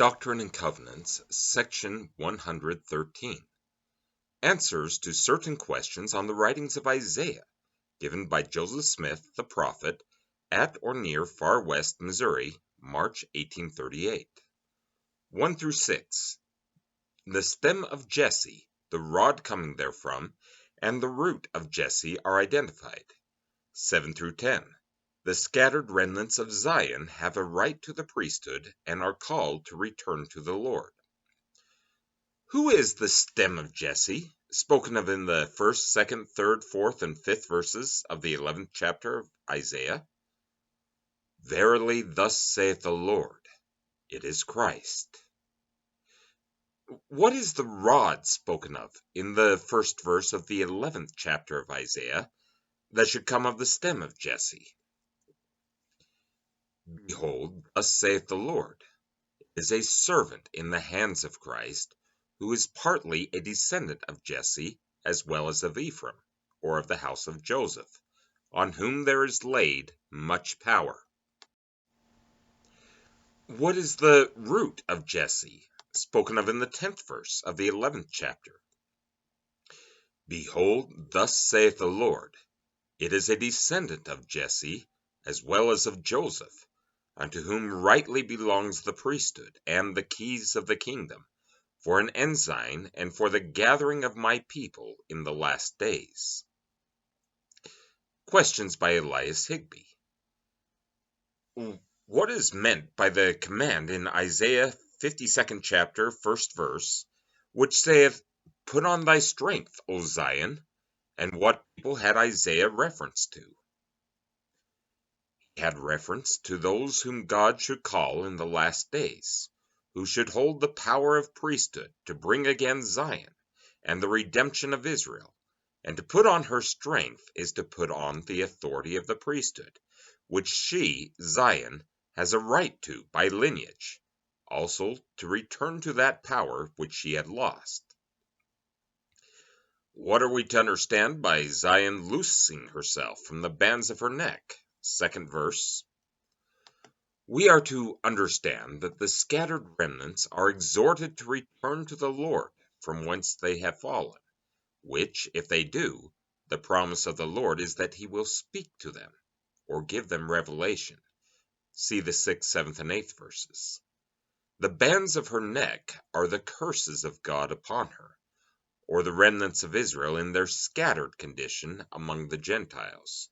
Doctrine and Covenants, section 113. Answers to certain questions on the writings of Isaiah, given by Joseph Smith, the prophet, at or near Far West, Missouri, March 1838. 1 through 6. The stem of Jesse, the rod coming therefrom, and the root of Jesse are identified. 7 through 10. The scattered remnants of Zion have a right to the priesthood and are called to return to the Lord. Who is the stem of Jesse, spoken of in the 1st, 2nd, 3rd, 4th, and 5th verses of the 11th chapter of Isaiah? Verily, thus saith the Lord, it is Christ. What is the rod spoken of in the 1st verse of the 11th chapter of Isaiah that should come of the stem of Jesse? Behold, thus saith the Lord, it is a servant in the hands of Christ, who is partly a descendant of Jesse as well as of Ephraim, or of the house of Joseph, on whom there is laid much power. What is the root of Jesse, spoken of in the 10th verse of the 11th chapter? Behold, thus saith the Lord, it is a descendant of Jesse as well as of Joseph, unto whom rightly belongs the priesthood and the keys of the kingdom, for an ensign and for the gathering of my people in the last days. Questions by Elias Higbee. What is meant by the command in Isaiah 52nd chapter, 1st verse, which saith, Put on thy strength, O Zion, and what people had Isaiah reference to? He had reference to those whom God should call in the last days, who should hold the power of priesthood to bring again Zion and the redemption of Israel. And to put on her strength is to put on the authority of the priesthood, which she, Zion, has a right to by lineage, also to return to that power which she had lost. What are we to understand by Zion loosing herself from the bands of her neck? 2nd verse. We are to understand that the scattered remnants are exhorted to return to the Lord from whence they have fallen, which, if they do, the promise of the Lord is that he will speak to them, or give them revelation. See the 6th, 7th, and 8th verses. The bands of her neck are the curses of God upon her, or the remnants of Israel in their scattered condition among the Gentiles.